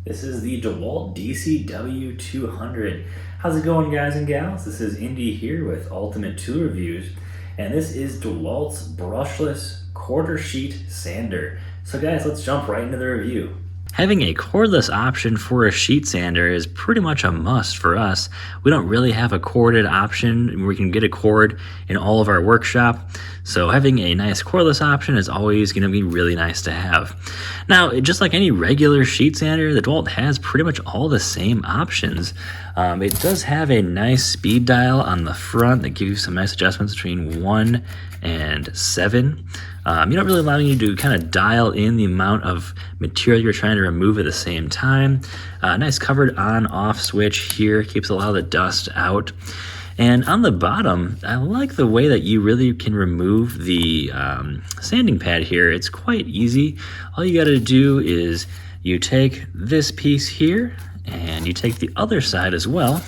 This is the Dewalt DCW200. How's it going, guys and gals? This is Indy here with Ultimate Tool Reviews, and this is Dewalt's brushless quarter sheet sander. So guys, let's jump right into the review. Having a cordless option for a sheet sander is pretty much a must for us. We don't really have a corded option where we can get a cord in all of our workshop. So having a nice cordless option is always going to be really nice to have. Now, just like any regular sheet sander, the Dewalt has pretty much all the same options. It does have a nice speed dial on the front that gives you some nice adjustments between 1 and 7. You don't really allow you to kind of dial in the amount of material you're trying to remove at the same time. Nice covered on-off switch here, keeps a lot of the dust out. And on the bottom, I like the way that you really can remove the sanding pad here. It's quite easy. All you got to do is you take this piece here and you take the other side as well.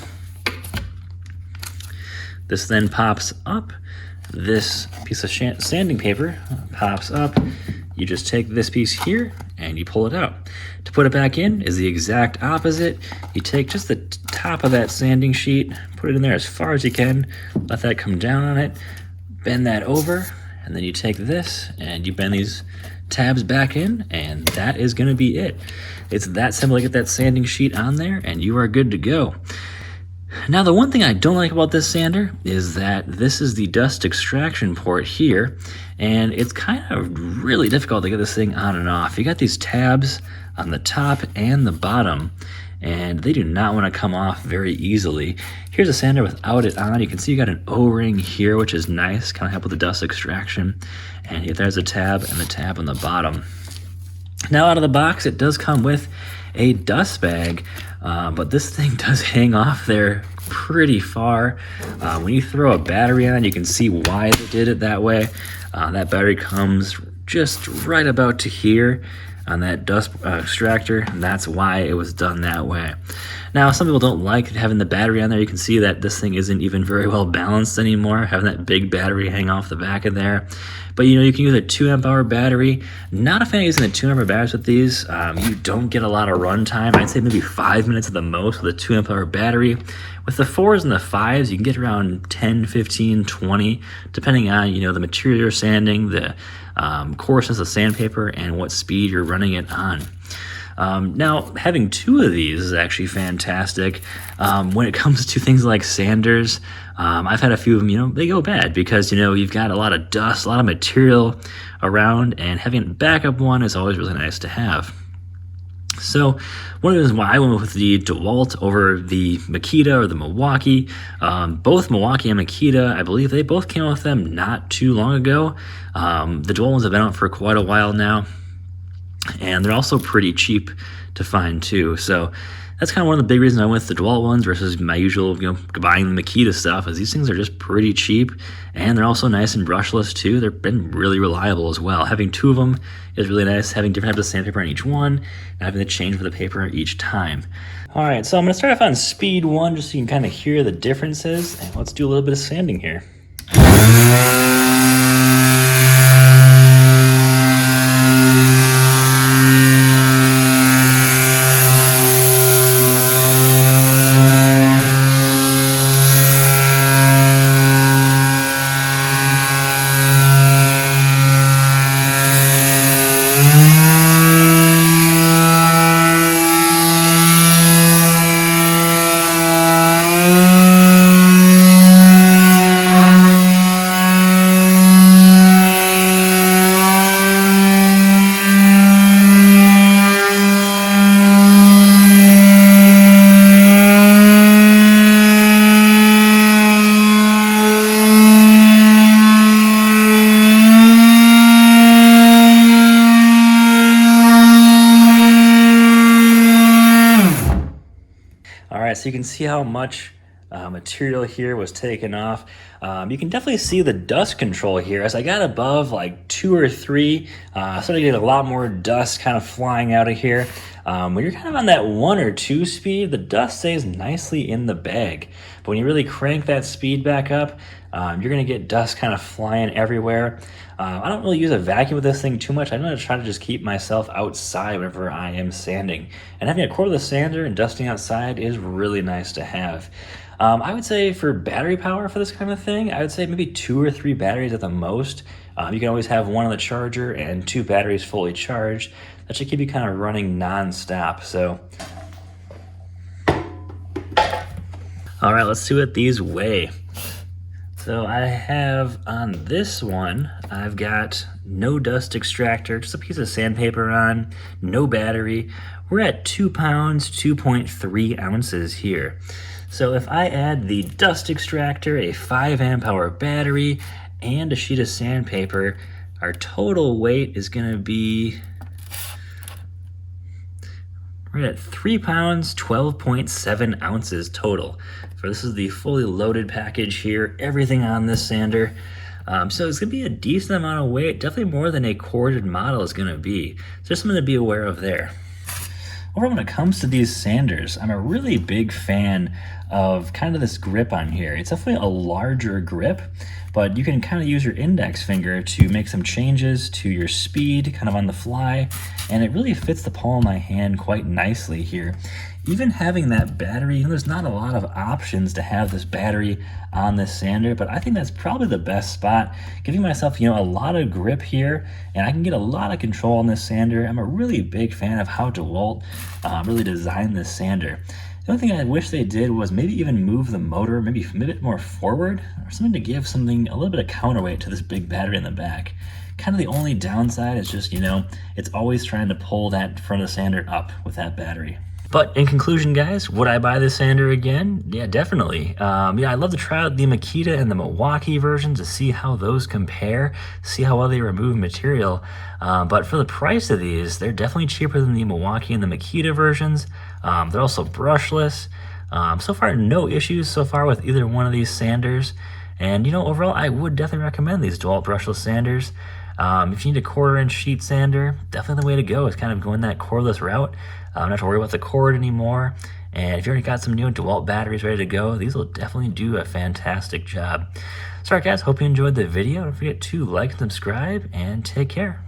This then pops up. This piece of sanding paper pops up. You just take this piece here and you pull it out. To put it back in is the exact opposite. You take just the top of that sanding sheet, put it in there as far as you can, let that come down on it, bend that over, and then you take this and you bend these tabs back in, and that is going to be it. It's that simple to get that sanding sheet on there and you are good to go. Now, the one thing I don't like about this sander is that this is the dust extraction port here, and it's kind of really difficult to get this thing on and off. You got these tabs on the top and the bottom, and they do not want to come off very easily. Here's a sander without it on. You can see you got an O-ring here, which is nice, kind of help with the dust extraction. And there's a tab and the tab on the bottom. Now, out of the box, it does come with a dust bag, but this thing does hang off there pretty far. When you throw a battery on, you can see why they did it that way. That battery comes just right about to here on that dust extractor, and that's why it was done that way. Now, some people don't like having the battery on there. You can see that this thing isn't even very well balanced anymore, having that big battery hang off the back of there. But you can use a 2 amp hour battery. Not a fan of using the 2 amp hour batteries with these. You don't get a lot of run time. I'd say maybe 5 minutes at the most with a 2 amp hour battery. With the 4s and the 5s, you can get around 10, 15, 20, depending on the material you're sanding, the coarseness of sandpaper, and what speed you're running it on. Now, having 2 of these is actually fantastic. When it comes to things like sanders, I've had a few of them, they go bad because, you've got a lot of dust, a lot of material around, and having a backup one is always really nice to have. So one of the reasons why I went with the Dewalt over the Makita or the Milwaukee, both Milwaukee and Makita, I believe they both came out with them not too long ago. The Dewalt ones have been out for quite a while now, and they're also pretty cheap to find too. So that's kind of one of the big reasons I went with the Dewalt ones versus my usual, buying the Makita stuff, is these things are just pretty cheap, and they're also nice and brushless too. They've been really reliable as well. Having 2 of them is really nice, having different types of sandpaper on each one, and having to change for the paper each time. All right, so I'm gonna start off on speed 1 just so you can kind of hear the differences, and let's do a little bit of sanding here. All right, so you can see how much material here was taken off. You can definitely see the dust control here. As I got above like 2 or 3, started to get a lot more dust kind of flying out of here. When you're kind of on that 1 or 2 speed, the dust stays nicely in the bag. But when you really crank that speed back up, you're gonna get dust kind of flying everywhere. I don't really use a vacuum with this thing too much. I'm gonna try to just keep myself outside whenever I am sanding. And having a cordless sander and dusting outside is really nice to have. I would say for battery power for this kind of thing, I would say maybe 2 or 3 batteries at the most. You can always have one on the charger and 2 batteries fully charged. That should keep you kind of running non-stop. So, all right, let's see what these weigh. So I have on this one, I've got no dust extractor, just a piece of sandpaper on, no battery. We're at 2 pounds, 2.3 ounces here. So if I add the dust extractor, a 5 amp hour battery, and a sheet of sandpaper, our total weight is gonna be, we're at 3 pounds, 12.7 ounces total. So this is the fully loaded package here, everything on this sander. So it's gonna be a decent amount of weight, definitely more than a corded model is gonna be. So just something to be aware of there. Overall, when it comes to these sanders, I'm a really big fan of kind of this grip on here. It's definitely a larger grip, but you can kind of use your index finger to make some changes to your speed kind of on the fly, and it really fits the palm of my hand quite nicely here. Even having that battery, you know, there's not a lot of options to have this battery on this sander, but I think that's probably the best spot, giving myself, you know, a lot of grip here, and I can get a lot of control on this sander. I'm a really big fan of how Dewalt really designed this sander. The only thing I wish they did was maybe even move the motor, maybe a bit more forward, or something to give something a little bit of counterweight to this big battery in the back. Kind of the only downside is just, you know, it's always trying to pull that front of the sander up with that battery. But in conclusion, guys, would I buy this sander again? Yeah, definitely. Yeah, I'd love to try out the Makita and the Milwaukee versions to see how those compare, see how well they remove material. But for the price of these, they're definitely cheaper than the Milwaukee and the Makita versions. They're also brushless. So far, no issues so far with either one of these sanders. And, you know, overall, I would definitely recommend these Dewalt brushless sanders. If you need a 1/4-inch sheet sander, definitely the way to go is kind of going that cordless route. Not to worry about the cord anymore. And if you already got some new Dewalt batteries ready to go, these will definitely do a fantastic job. So, all right, guys, hope you enjoyed the video. Don't forget to like and subscribe, and take care.